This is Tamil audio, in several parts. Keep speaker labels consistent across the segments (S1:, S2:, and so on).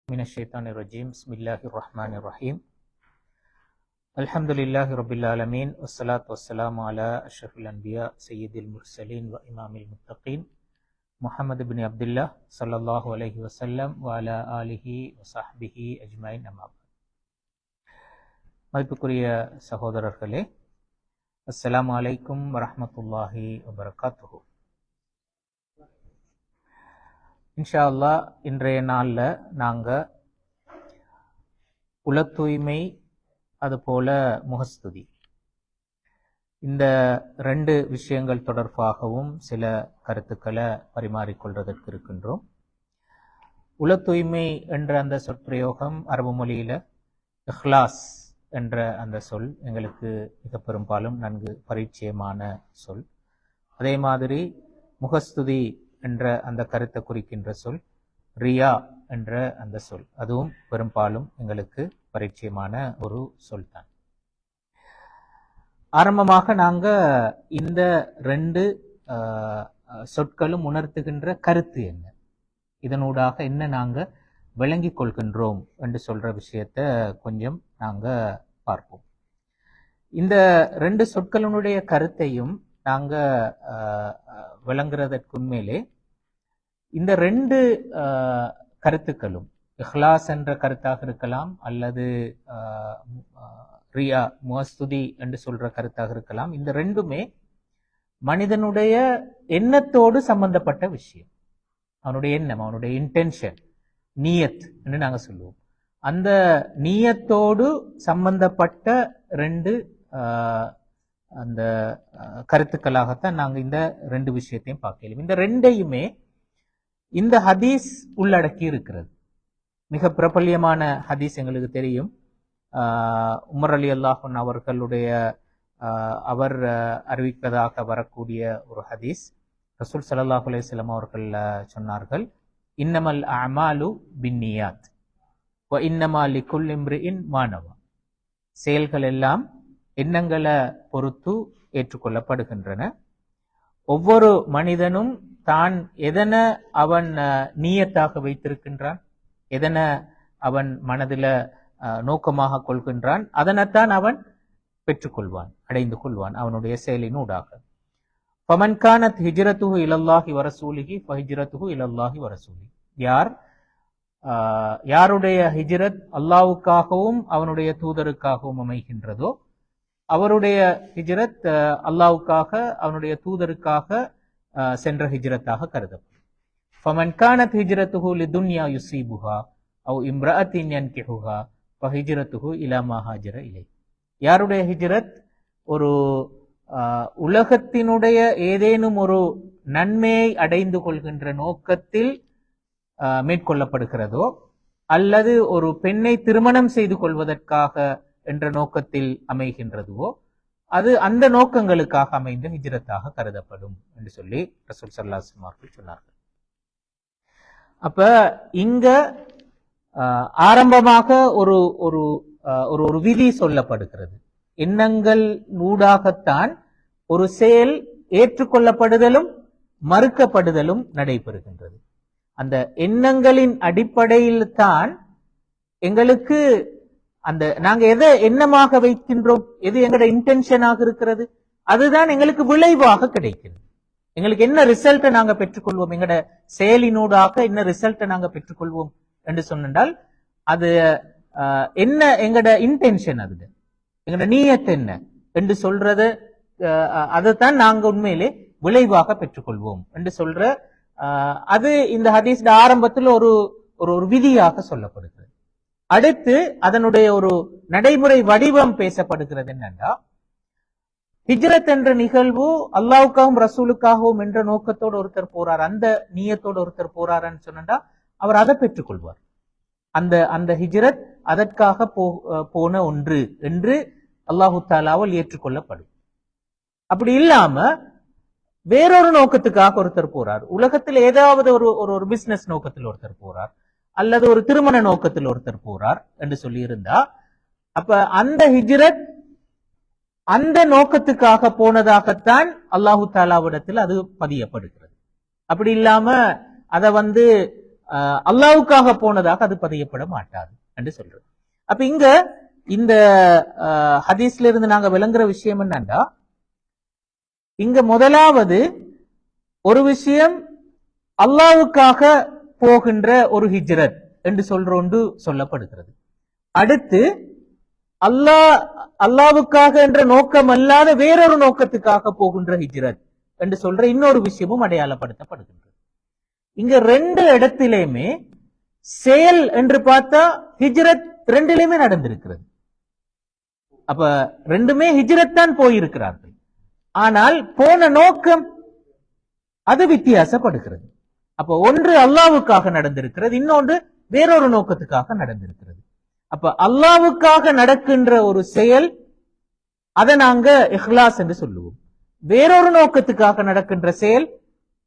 S1: من الشيطان الرجيم بسم الله الرحمن الرحيم الحمد لله رب العالمين والصلاة والسلام على أشرف الأنبياء سيد المرسلين وإمام المتقين محمد بن عبد الله صلى الله عليه وسلم وعلى آله وصحبه أجمعين أما بعد. மதிப்புக்குரிய சகோதரர்களே, அஸ்ஸலாமு அலைக்கும் வரஹ்மத்துல்லாஹி வபரகாத்துஹு. இன்ஷா அல்லாஹ் இன்றைய நாளில் நாங்கள் உள தூய்மை அதுபோல முகஸ்துதி இந்த ரெண்டு விஷயங்கள் தொடர்பாகவும் சில கருத்துக்களை பரிமாறிக்கொள்வதற்கு இருக்கின்றோம். உள தூய்மை என்ற அந்த சொற்பிரயோகம் அரபு மொழியில் இஹ்லாஸ் என்ற அந்த சொல் எங்களுக்கு மிக பெரும்பாலும் நன்கு பரிச்சயமான சொல். அதே மாதிரி முகஸ்துதி என்ற அந்த கருத்தை குறிக்கின்ற சொல் ரியா என்ற அந்த சொல், அதுவும் பெரும்பாலும் எங்களுக்கு பரிச்சயமான ஒரு சொல் தான். ஆரம்பமாக நாங்க இந்த ரெண்டு சொற்களும் உணர்த்துகின்ற கருத்து என்ன, இதனூடாக என்ன நாங்க விளங்கிக் கொள்கின்றோம் என்று சொல்ற விஷயத்த கொஞ்சம் நாங்க பார்ப்போம். இந்த ரெண்டு சொற்களினுடைய கருத்தையும் நாங்க விளங்குறதற்கு உண்மையிலே இந்த ரெண்டு கருத்துக்களும் இஹ்லாஸ் என்ற கருத்தாக இருக்கலாம், அல்லது ரியா முகஸ்துதி என்று சொல்ற கருத்தாக இருக்கலாம். இந்த ரெண்டுமே மனிதனுடைய எண்ணத்தோடு சம்பந்தப்பட்ட விஷயம். அவனுடைய எண்ணம், அவனுடைய இன்டென்ஷன், நியத் என்று நாங்க சொல்லுவோம். அந்த நியத்தோடு சம்பந்தப்பட்ட ரெண்டு அந்த கருத்துக்களாகத்தான் நாங்கள் இந்த ரெண்டு விஷயத்தையும் பார்க்கலாம். இந்த ரெண்டையுமே இந்த ஹதீஸ் உள்ளடக்கி இருக்கிறது. மிக பிரபல்யமான ஹதீஸ் எங்களுக்கு தெரியும். உமர் அலி அல்லாஹன் அவர்களுடைய அவர் அறிவிப்பதாக வரக்கூடிய ஒரு ஹதீஸ். ரசூல் ஸல்லல்லாஹு அலைஹி வஸல்லம் அவர்கள் சொன்னார்கள், இன்னமல் அமாலு பின்னியாத் வ இன்னமா லிகுல்லி இம்ரிஇன் மா நவா. செயல்கள் எல்லாம் எண்ணங்களை பொறுத்து ஏற்றுக்கொள்ளப்படுகின்றன. ஒவ்வொரு மனிதனும் தான் எதனை அவன் நீயத்தாக வைத்திருக்கின்றான், எதனை அவன் மனதில் நோக்கமாக கொள்கின்றான், அதனைத்தான் அவன் பெற்றுக்கொள்வான், அடைந்து கொள்வான் அவனுடைய செயலின் ஊடாக. ஃபமன் கானத் ஹிஜ்ரத்துஹு இலல்லாஹி வரசூலிஹி ஃபஹிஜ்ரத்துஹு இலல்லாஹி வரசூலிஹி. யாருடைய ஹிஜ்ரத் அல்லாஹ்வுக்காகவும் அவனுடைய தூதருக்காகவும் அமைகின்றதோ அவருடைய ஹிஜ்ரத் அல்லாஹ்வுக்காக அவனுடைய தூதருக்காக சென்ற ஹிஜ்ரத்தாக கருதப்படும். ஃபமன் கானத் ஹிஜ்ரத்துஹு லிதுன்யா யுஸீபுஹா அவ் இம்ரஅத்தின் யன்கிஹுஹா ஃபஹிஜ்ரத்துஹு இலா மா ஹாஜர இலைஹி. யாருடைய ஹிஜ்ரத் ஒரு உலகத்தினுடைய ஏதேனும் ஒரு நன்மையை அடைந்து கொள்கின்ற நோக்கத்தில் மேற்கொள்ளப்படுகிறதோ, அல்லது ஒரு பெண்ணை திருமணம் செய்து கொள்வதற்காக என்ற நோக்கத்தில் அமைகின்றதுவோ, அது அந்த நோக்கங்களுக்காக அமைந்த ஹிஜ்ரத்தாக கருதப்படும் என்று சொல்லி ரசூல் ஸல்லல்லாஹு அலைஹி வஸல்லம் அவர்கள் சொன்னார்கள். அப்ப இங்க ஆரம்பமாக ஒரு ஒரு ஒரு விதி சொல்லப்படுகிறது. எண்ணங்கள் ஊடாகத்தான் ஒரு செயல் ஏற்றுக்கொள்ளப்படுதலும் மறுக்கப்படுதலும் நடைபெறுகின்றது. அந்த எண்ணங்களின் அடிப்படையில் தான் எங்களுக்கு அந்த நாங்க எதை எண்ணமாக வைக்கின்றோம், எது எங்களோட இன்டென்ஷனாக இருக்கிறது, அதுதான் எங்களுக்கு விளைவாக கிடைக்கிறது. எங்களுக்கு என்ன ரிசல்ட்டை நாங்க பெற்றுக்கொள்வோம், எங்களோட செயலினூடாக என்ன ரிசல்ட்டை நாங்க பெற்றுக்கொள்வோம் என்று சொன்னால் அது என்ன எங்களோட இன்டென்ஷன், அது எங்களோட நீயத் என்ன என்று சொல்றத அதைத்தான் நாங்க உண்மையிலே விளைவாக பெற்றுக்கொள்வோம் என்று சொல்ற அது இந்த ஹதீஸ் ஆரம்பத்தில் ஒரு ஒரு விதியாக சொல்லப்படுகிறது. அடுத்து அதனுடைய ஒரு நடைமுறை வடிவம் பேசப்படுகிறது. என்னன்னா, ஹிஜ்ரத் என்ற நிகழ்வு அல்லாஹ்வுக்காகவும் ரசூலுக்காகவும் என்ற நோக்கத்தோடு ஒருத்தர் போறார், அந்த நீயத்தோடு ஒருத்தர் போறாருன்னு சொன்னா அவர் அதை பெற்றுக்கொள்வார். அந்த அந்த ஹிஜ்ரத் அதற்காக போன ஒன்று என்று அல்லாஹு தஆலாவால் ஏற்றுக்கொள்ளப்படும். அப்படி இல்லாம வேறொரு நோக்கத்துக்காக ஒருத்தர் போறார், உலகத்தில் ஏதாவது ஒரு ஒரு பிசினஸ் நோக்கத்தில் ஒருத்தர் போறார், அல்லது ஒரு திருமண நோக்கத்தில் ஒருத்தர் போறார் என்று சொல்லி இருந்தா, அப்ப அந்த ஹிஜ்ரத் அந்த நோக்கத்துக்காக போனதாகத்தான் அல்லாஹு தஆலாவிடத்தில் அது பதியப்படுகிறது. அப்படி இல்லாம அதை அல்லாவுக்காக போனதாக அது பதியப்பட மாட்டாது என்று சொல்றது. அப்ப இங்க இந்த ஹதீஸ்ல இருந்து நாங்க விளங்குற விஷயம் என்னன்னா, இங்க முதலாவது ஒரு விஷயம் அல்லாவுக்காக போகின்ற ஒரு ஹிஜ்ரத் என்று சொல்றோண்டு சொல்லப்படுகிறது. அடுத்து அல்லாவுக்காக என்ற நோக்கம் அல்லாத வேறொரு நோக்கத்துக்காக போகின்ற ஹிஜ்ரத் என்று சொல்ற இன்னொரு விஷயமும் அடையாளப்படுத்தப்படுகின்றது. இங்க ரெண்டு இடத்திலேயுமே செயல் என்று பார்த்தா ஹிஜ்ரத் ரெண்டிலுமே நடந்திருக்கிறது. அப்ப ரெண்டுமே ஹிஜ்ரத் தான் போயிருக்கிறார்கள். ஆனால் போன நோக்கம் அது வித்தியாசப்படுகிறது. அப்ப ஒன்று அல்லாவுக்காக நடந்திருக்கிறது, இன்னொன்று வேறொரு நோக்கத்துக்காக நடந்திருக்கிறது. அப்ப அல்லாவுக்காக நடக்கின்ற ஒரு செயல் அதை நாங்க இஹ்லாஸ் என்று சொல்லுவோம். வேறொரு நோக்கத்துக்காக நடக்கின்ற செயல்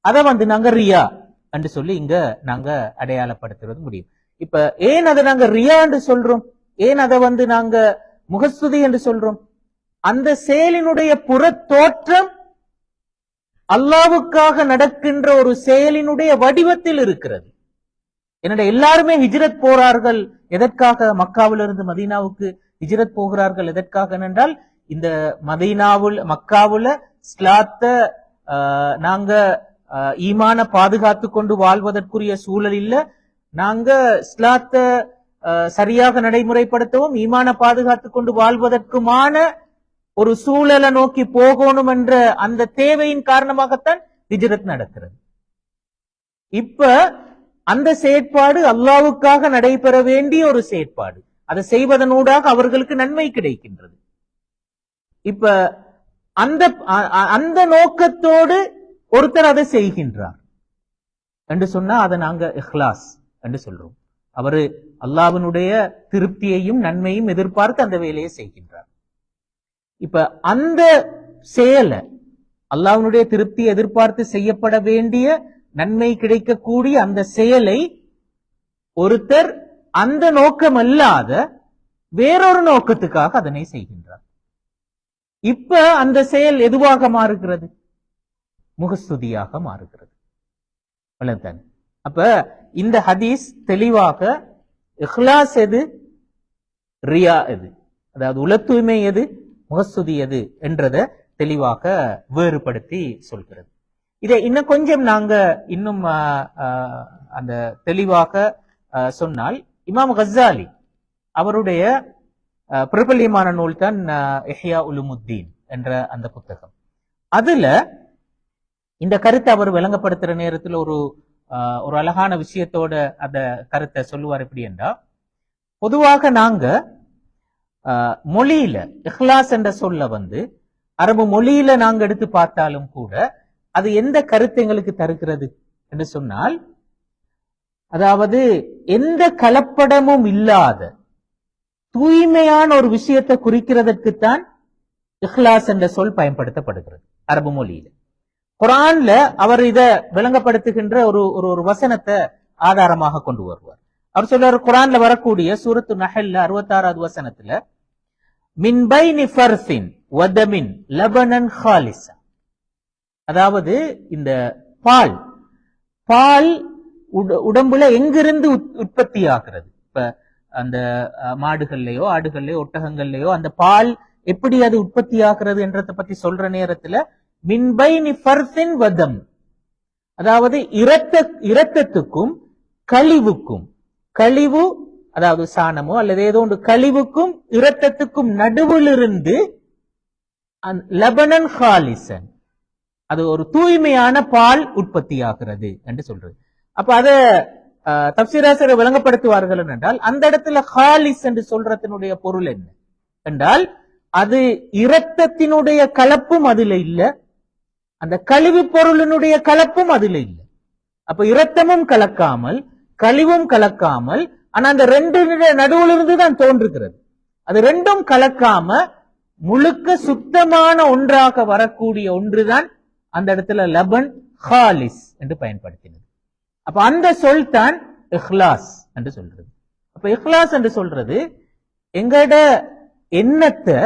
S1: அதை நாங்க ரியா என்று சொல்லி இங்க நாங்க அடையாளப்படுத்துறது முடியும். இப்ப ஏன் அதை நாங்க ரியா என்று சொல்றோம், ஏன் அதை நாங்க முகஸ்துதி என்று சொல்றோம்? அந்த செயலினுடைய புற தோற்றம் அல்லாவுக்காக நடக்கின்ற ஒரு செயலினுடைய வடிவத்தில் இருக்கிறது. என்னுடைய எல்லாருமே ஹிஜ்ரத் போறார்கள் எதற்காக? மக்காவிலிருந்து மதீனாவுக்கு ஹிஜ்ரத் போகிறார்கள் எதற்காக என்றால், இந்த மக்காவுல இஸ்லாத்த நாங்க ஈமான பாதுகாத்து கொண்டு வாழ்வதற்குரிய சூழல் இல்ல, நாங்க இஸ்லாத்த சரியாக நடைமுறைப்படுத்தவும் ஈமான பாதுகாத்து கொண்டு வாழ்வதற்குமான ஒரு சூழலை நோக்கி போகணும் என்ற அந்த தேவையின் காரணமாகத்தான் ஹிஜ்ரத் நடக்கிறது. இப்ப அந்த செயற்பாடு அல்லாவுக்காக நடைபெற வேண்டிய ஒரு செயற்பாடு. அதை செய்வதனூடாக அவர்களுக்கு நன்மை கிடைக்கின்றது. இப்ப அந்த நோக்கத்தோடு ஒருத்தர் அதை செய்கின்றார் என்று சொன்னா அதை நாங்க இஹ்லாஸ் என்று சொல்றோம். அவரு அல்லாஹ்வினுடைய திருப்தியையும் நன்மையும் எதிர்பார்த்து அந்த வேலையை செய்கின்றார். இப்ப அந்த செயலை அல்லாஹ்வினுடைய திருப்தி எதிர்பார்த்து செய்யப்பட வேண்டிய நன்மை கிடைக்கக்கூடிய அந்த செயலை ஒருத்தர் அந்த நோக்கம் அல்லாத வேறொரு நோக்கத்துக்காக அதனை செய்கின்றார். இப்ப அந்த செயல் எதுவாக மாறுகிறது? முகஸ்துதியாக மாறுகிறது. அப்ப இந்த ஹதீஸ் தெளிவாக இஹ்லாஸ் எது, ரியா எது, அதாவது உள தூய்மை எது, முகஸ்துதி எது என்றதை தெளிவாக வேறுபடுத்தி சொல்கிறது. இதை இன்னும் கொஞ்சம் நாங்க இன்னும் அந்த தெளிவாக சொன்னால், இமாம் கஸ்ஸாலி அவருடைய பிரபல்யமான நூல் தான் இஹ்யா உலுமுத்தீன் என்ற அந்த புத்தகம். அதுல இந்த கருத்தை அவர் விளங்கப்படுத்துற நேரத்தில் ஒரு அழகான விஷயத்தோட அந்த கருத்தை சொல்லுவார். எப்படி என்றா, பொதுவாக நாங்க மொழியில இஹ்லாஸ் என்ற சொல்ல அரபு மொழியில நாங்க எடுத்து பார்த்தாலும் கூட அது எந்த கருத்து எங்களுக்கு தருகிறது என்று சொன்னால், அதாவது எந்த கலப்படமும் இல்லாத தூய்மையான ஒரு விஷயத்தை குறிக்கிறதற்குத்தான் இஹ்லாஸ் என்ற சொல் பயன்படுத்தப்படுகிறது அரபு மொழியில. குர்ஆன்ல அவர் இத விளங்கப்படுத்துகின்ற ஒரு வசனத்தை ஆதாரமாக கொண்டு வருவார். அவர் சொல்றார், குர்ஆன்ல வரக்கூடிய சூரத்து நஹல்ல 66வது வசனத்துல, மின் பைனி ஃபர்சின் வதமின் லபனன் ஹாலிஸா, அதாவது இந்த பால் உடம்புல எங்கிருந்து உற்பத்தி ஆகிறது? இப்ப அந்த மாடுகள்லயோ ஆடுகள்லயோ ஒட்டகங்கள்லயோ அந்த பால் எப்படி அது உற்பத்தி ஆகிறது என்றதை பத்தி சொல்ற நேரத்துல மின் பைனி ஃபர்சின் வதம், அதாவது இரத்தத்துக்கும் கழிவுக்கும், கழிவு அதாவது சாணமோ அல்லது ஏதோ ஒன்று, கழிவுக்கும் இரத்தத்துக்கும் நடுவிலிருந்து லபனன் ஹாலிசன், அது ஒரு தூய்மையான பால் உற்பத்தி ஆகிறது என்று சொல்றது. அப்ப அத தப்சீராசிரியர் விளங்கப்படுத்துவார்கள் என்றால், அந்த இடத்துல ஹாலிஸ் என்று சொல்றதனுடைய பொருள் என்ன என்றால், அது இரத்தத்தினுடைய கலப்பும் அதுல இல்ல, அந்த கழிவு பொருளினுடைய கலப்பும் அதுல இல்லை. அப்ப இரத்தமும் கலக்காமல் கழிவும் கலக்காமல், ஆனா அந்த ரெண்டு நடுவிலிருந்து தான் தோன்றுகிறது. அது ரெண்டும் கலக்காம முழுக்க சுத்தமான ஒன்றாக வரக்கூடிய ஒன்றுதான் அந்த இடத்துல லபன் ஹாலிஸ் என்று பயன்படுத்தினது. அப்ப அந்த சொல் தான் இஹ்லாஸ் என்று சொல்றது. அப்ப இஹ்லாஸ் என்று சொல்றது எங்கட எண்ணத்தை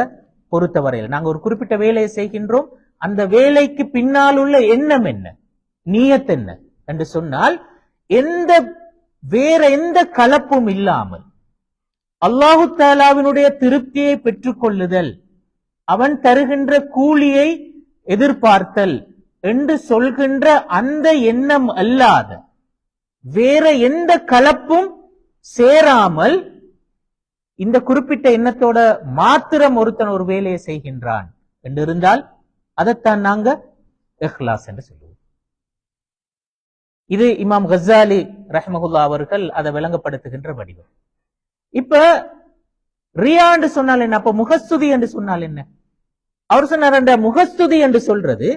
S1: பொறுத்தவரையில் நாங்க ஒரு குறிப்பிட்ட வேலையை செய்கின்றோம், அந்த வேலைக்கு பின்னால் உள்ள எண்ணம் என்ன, நியத் என்ன என்று சொன்னால், எந்த வேற எந்த கலப்பும் இல்லாமல் அல்லாஹு தஆலாவினுடைய திருப்தியை பெற்றுக் கொள்ளுதல், அவன் தருகின்ற கூலியை எதிர்பார்த்தல் என்று சொல்கின்ற அந்த எண்ணம் அல்லாத வேற எந்த கலப்பும் சேராமல் இந்த குறிப்பிட்ட எண்ணத்தோட மாத்திரம் ஒருத்தன் ஒரு வேலையை செய்கின்றான் என்று இருந்தால் அதைத்தான் நாங்க இஹ்லாஸ் என்று சொல்லுவோம். இது இமாம் கஸ்ஸாலி ரஹ்மஹுல்லா அவர்கள் அதை விளங்கப்படுத்துகின்ற வடிவம். இப்ப ரியா என்று சொன்னால் என்ன, அப்ப முகஸ்துதி என்று சொன்னால் என்ன? அவர் சொன்னார் முகஸ்துதி என்று சொல்றது,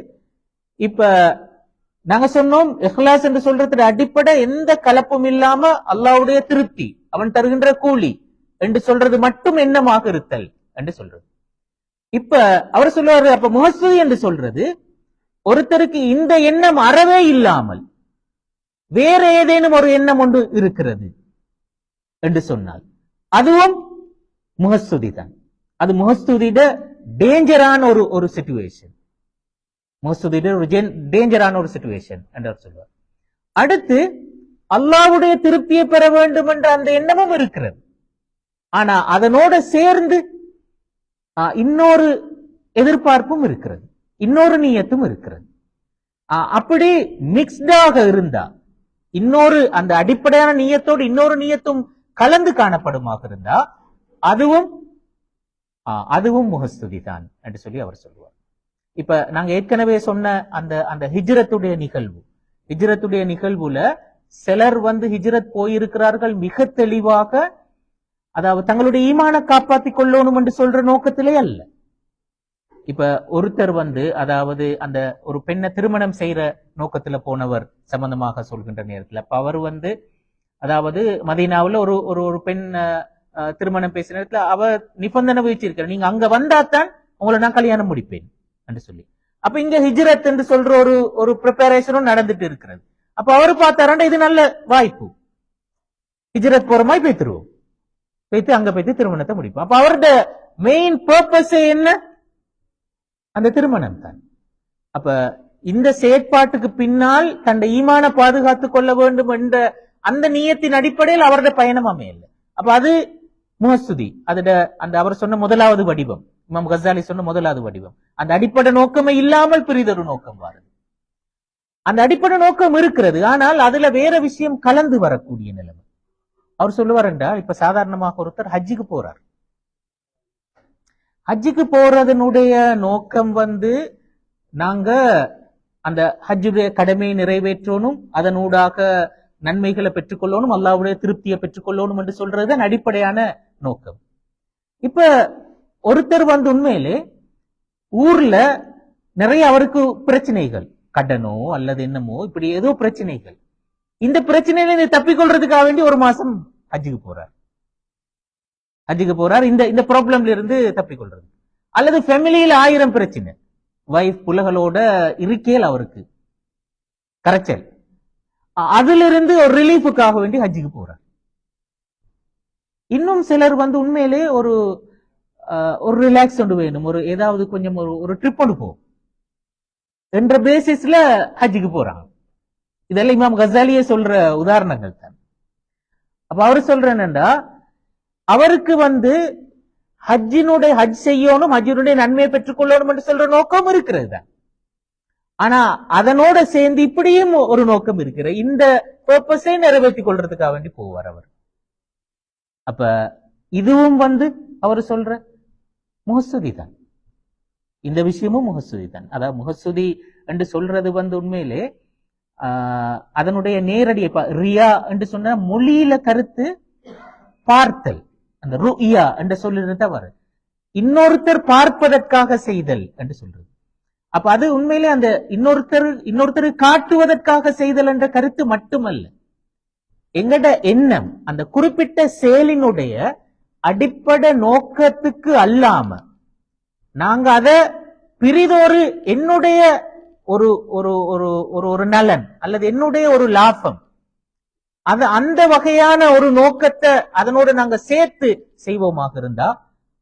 S1: இப்ப நாங்க சொன்னோம் இஹ்லாஸ் என்று சொல்றதுக்கு அடிப்படை எந்த கலப்பும் இல்லாம அல்லாஹ்வுடைய திருப்தி, அவன் தருகின்ற கூலி என்று சொல்றது மட்டும் எண்ணமாக இருத்தல் என்று சொல்றது. இப்ப அவர் சொல்லுவாரு, அப்ப முகஸ்துதி என்று சொல்றது ஒருத்தருக்கு இந்த எண்ணம் அறவே இல்லாமல் வேற ஏதேனும் ஒரு எண்ணம் ஒன்று இருக்கிறது என்று சொன்னால் அதுவும் முகஸ்துதி தான். அது முகஸ்துதிட டேஞ்சரான ஒரு சிச்சுவேஷன், முகஸ்துதிட ஒரு டேஞ்சரான ஒரு சிச்சுவேஷன் என்று சொல்வார். அடுத்து அல்லாஹ்வுடைய திருப்தியை பெற வேண்டும் என்ற அந்த எண்ணமும் இருக்கிறது. ஆனா அதனோட சேர்ந்து இன்னொரு எதிர்பார்ப்பும் இருக்கிறது, இன்னொரு நியத்தும் இருக்கிறது. அப்படி மிக்ஸ்டாக இருந்தா, இன்னொரு அந்த அடிப்படையான நியத்தோடு இன்னொரு நியத்தும் கலந்து காணப்படுமாக இருந்தா அதுவும் முகஸ்துதி தான் என்று சொல்லி அவர் சொல்லுவார். இப்ப நாங்க ஏற்கனவே சொன்ன அந்த அந்த ஹிஜ்ரத்துடைய நிகழ்வுல சிலர் ஹிஜ்ரத் போயிருக்கிறார்கள் மிக தெளிவாக, அதாவது தங்களுடைய ஈமான காப்பாற்றிக் கொள்ளணும் என்று சொல்ற நோக்கத்திலே அல்ல. இப்ப ஒருத்தர் அதாவது அந்த ஒரு பெண்ணை திருமணம் செய்யற நோக்கத்துல போனவர் சம்பந்தமாக சொல்கின்ற நேரத்துல, அப்ப அவர் அதாவது மதீனாவுல ஒரு பெண் திருமணம் பேசுற நேரத்துல அவ நிபந்தனை வச்சிருக்கிற, நீங்க அங்க வந்தாத்தான் உங்களை நான் கல்யாணம் முடிப்பேன் என்று சொல்லி. அப்ப இங்க ஹிஜ்ரத் என்று சொல்ற ஒரு ப்ரிப்பரேஷனும் நடந்துட்டு இருக்கிறது. அப்ப அவரு பார்த்தாரா இது நல்ல வாய்ப்பு, ஹிஜ்ரத் போற மாதிரி பேத்துருவோம், பேத்து அங்க பேத்து திருமணத்தை முடிப்போம். அப்ப அவருடைய மெயின் பர்பஸ் என்ன? அந்த திருமணம் தான். அப்ப இந்த செயற்பாட்டுக்கு பின்னால் தன்னை ஈமான பாதுகாத்துக் கொள்ள வேண்டும் என்ற அந்த நியத்தின் அடிப்படையில் அவருடைய பயணம் அமையல. அப்ப அது முகஸ்துதி, அதோட அந்த அவர் சொன்ன முதலாவது வடிவம், இமாம் கஸ்ஸாலி சொன்ன முதலாவது வடிவம். அந்த அடிப்படை நோக்கமே இல்லாமல் பிரிதொரு நோக்கம் வருது. அந்த அடிப்படை நோக்கம் இருக்கிறது, ஆனால் அதுல வேற விஷயம் கலந்து வரக்கூடிய நிலைமை. அவர் சொல்லுவார் என்றால், இப்ப சாதாரணமாக ஒருத்தர் ஹஜ்ஜுக்கு போறார். ஹஜ்ஜுக்கு போறதனுடைய நோக்கம் நாங்க அந்த ஹஜ்ஜுடைய கடமையை நிறைவேற்றணும், அதனூடாக நன்மைகளை பெற்றுக்கொள்ளணும், அல்லாஹ்வுடைய திருப்தியை பெற்றுக்கொள்ளணும் என்று சொல்றதுதான் அடிப்படையான நோக்கம். இப்ப ஒருத்தர் உண்மையிலே ஊர்ல நிறைய அவருக்கு பிரச்சனைகள், கடனோ அல்லது என்னமோ இப்படி ஏதோ பிரச்சனைகள், இந்த பிரச்சனையில தப்பிக்கொள்றதுக்காக வேண்டி ஒரு மாசம் ஹஜ்ஜுக்கு போறார், இந்த ப்ராப்ளம்ல இருந்து தப்பிக்கொள்றது. அல்லது ஃபேமிலியில 1000 பிரச்சனை, வைஃப் புலகளோட இருக்கையில் அவருக்கு கரைச்சல், அதுல இருந்து ஒரு ரிலீஃபுக்காக வேண்டி ஹஜ்ஜுக்கு போறார். இன்னும் சிலர் உண்மையிலே ஒரு ரிலாக்ஸ் ஒன்று வேணும், ஒரு ஏதாவது கொஞ்சம் ஒரு ட்ரிப் ஒன்று போகும் என்ற பேசிஸ்ல ஹஜ்ஜுக்கு போறாங்க. இதெல்லாம் இமாம் கஸ்ஸாலியே சொல்ற உதாரணங்கள் தான். அப்ப அவரு சொல்றேன்னா, அவருக்கு ஹஜ் செய்யணும், ஹஜ்ஜினுடைய நன்மையை பெற்றுக்கொள்ளணும் என்று சொல்ற நோக்கம் இருக்கிறது தான். ஆனா அதனோட சேர்ந்து இப்படியும் ஒரு நோக்கம் இருக்கிற, இந்த பர்பஸை நிறைவேற்றிக் கொள்றதுக்காக வேண்டி போவார் அவர். அப்ப இதுவும் அவர் சொல்ற முகஸ்துதி தான், இந்த விஷயமும் முகஸ்துதி தான். அதாவது முகஸ்துதி என்று சொல்றது உண்மையிலே அதனுடைய நேரடி ரியா என்று சொன்ன மொழியில கருத்து பார்த்தல், அந்த ருயா என்று சொல்றது தவிர இன்னொருத்தர் பார்ப்பதற்காக செய்தல் என்று சொல்றது. அப்ப அது உண்மையிலே அந்த இன்னொருத்தர் காட்டுவதற்காக செய்தல் என்ற கருத்து மட்டுமல்ல, எங்கட எண்ணம் அந்த குறிப்பிட்ட செயலினுடைய அடிப்படை நோக்கத்துக்கு அல்லாம நாங்க அத பிரிதொரு என்னுடைய ஒரு ஒரு ஒரு ஒரு நலன் அல்லது என்னுடைய ஒரு லாபம், அது அந்த வகையான ஒரு நோக்கத்தை அதனோட நாங்க சேர்த்து செய்வோமாக இருந்தா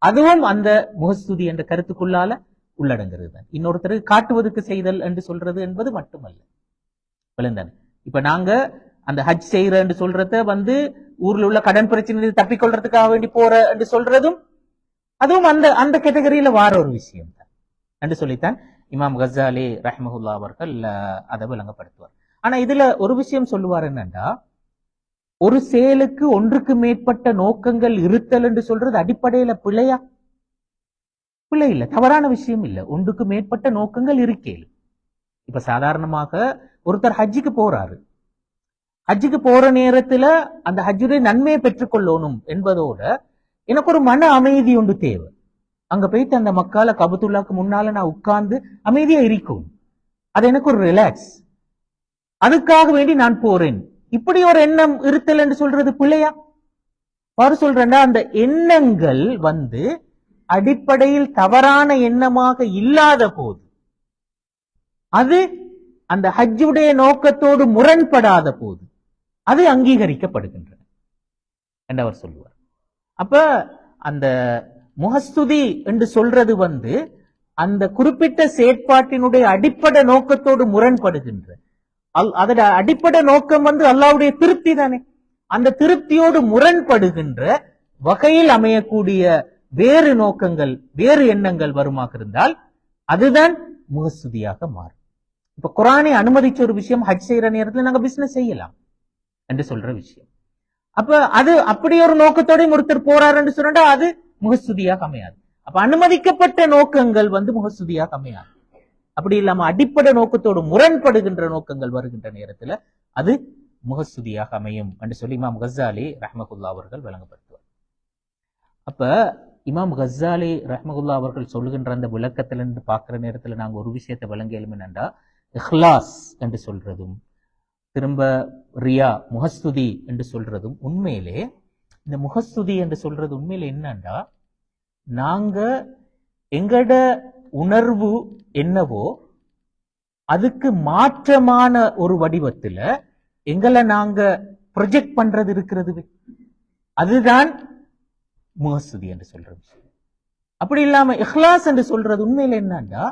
S1: அதுவும் அந்த முகஸ்துதி என்ற கருத்துக்குள்ளால உள்ளடங்கிறது தான். இன்னொருத்தருக்கு காட்டுவதற்கு செய்தல் என்று சொல்றது என்பது மட்டுமல்ல. விளந்தானே? இப்ப நாங்க அந்த ஹஜ் செய்யறன்னு சொல்றத வந்து ஊர்ல உள்ள கடன் பிரச்சனை தப்பிக்கொள்றதுக்காக வேண்டி போற என்று சொல்றதும் அதுவும் அந்த அந்த கேட்டகரியில வார ஒரு விஷயம் தான் என்று சொல்லித்தான் இமாம் கஸாலி ரஹ்மஹுல்லா அவர்கள் அதை விளங்கப்படுத்துவார். ஆனா இதுல ஒரு விஷயம் சொல்லுவார் என்னன்னா, ஒரு செயலுக்கு ஒன்றுக்கு மேற்பட்ட நோக்கங்கள் இருத்தல் என்று சொல்றது அடிப்படையில பிழையா? பிழை இல்ல, தவறான விஷயம் இல்ல. ஒன்றுக்கு மேற்பட்ட நோக்கங்கள் இருக்கேன். இப்ப சாதாரணமாக ஒருத்தர் ஹஜ்ஜுக்கு போறாரு, ஹஜ்ஜுக்கு போற நேரத்துல அந்த ஹஜ்ஜுடைய நன்மையை பெற்றுக்கொள்ளணும் என்பதோட எனக்கு ஒரு மன அமைதி ஒன்று தேவை. அங்க போயிட்டு அந்த மக்கால கபத்துல்லாக்கு முன்னால நான் உட்கார்ந்து அமைதியா இருக்கும், அது எனக்கு ஒரு ரிலாக்ஸ், அதுக்காக வேண்டி நான் போறேன். இப்படி ஒரு எண்ணம் இருத்தல் என்று சொல்றது பிள்ளையா? பாரு சொல்றேன்னா, அந்த எண்ணங்கள் வந்து அடிப்படையில் தவறான எண்ணமாக இல்லாத போது, அது அந்த ஹஜ்ஜுடைய நோக்கத்தோடு முரண்படாத போது அது அங்கீகரிக்கப்படுகின்றன என்று அவர் சொல்லுவார். அப்ப அந்த முஹஸ்துதி என்று சொல்றது வந்து அந்த குறிப்பிட்ட செயற்பாட்டினுடைய அடிப்படை நோக்கத்தோடு முரண்படுகின்ற, அதோட அடிப்படை நோக்கம் வந்து அல்லாஹ்வுடைய திருப்தி தானே, அந்த திருப்தியோடு முரண்படுகின்ற வகையில் அமையக்கூடிய வேறு நோக்கங்கள் வேறு எண்ணங்கள் வருமாக இருந்தால் அதுதான் முஹஸ்துதியாக மாறும். இப்ப குர்ஆனை அனுமதிச்ச ஒரு விஷயம், ஹஜ் செய்யற நேரத்தில் நாங்க பிசினஸ் செய்யலாம் என்று சொல்ற விஷயம். அப்ப அது அப்படி ஒரு நோக்கத்தோட ஒருத்தர் போறாரு என்று சொன்னா அது முஹஸ்துதியாக அமையாது. அப்ப அனுமதிக்கப்பட்ட நோக்கங்கள் வந்து முஹஸ்துதியாக அமையாது. அப்படி இல்லாம அடிப்படை நோக்கத்தோடு முரண்படுகின்ற நோக்கங்கள் வருகின்ற நேரத்துல அது முஹஸ்துதியாக அமையும் என்று சொல்லி இமாம் கஸாலி ரஹ்மத்துல்லாஹி அவர்கள் விளங்கப்படுத்துவார். அப்ப இமாம் கஸாலி ரஹ்மத்துல்லாஹி அவர்கள் சொல்லுகின்ற அந்த விளக்கத்திலிருந்து பார்க்கிற நேரத்துல நாங்க ஒரு விஷயத்தை விளங்கியலும் என்னண்டா, இஹ்லாஸ் என்று சொல்றதும் திரும்ப ரியா முஹஸ்துதி என்று சொல்றதும் உண்மையிலே, இந்த முஹஸ்துதி என்று சொல்றது உண்மையிலே என்னண்டா, நாங்க எங்கட உணர்வு என்னவோ அதுக்கு மாற்றமான ஒரு வடிவத்துல எங்களை நாங்க ப்ரொஜெக்ட் பண்றது இருக்கிறது, அதுதான் முஹஸ்துதி என்று சொல்ற விஷயம். அப்படி இல்லாம இஹ்லாஸ் என்று சொல்றது உண்மையில என்னண்டா,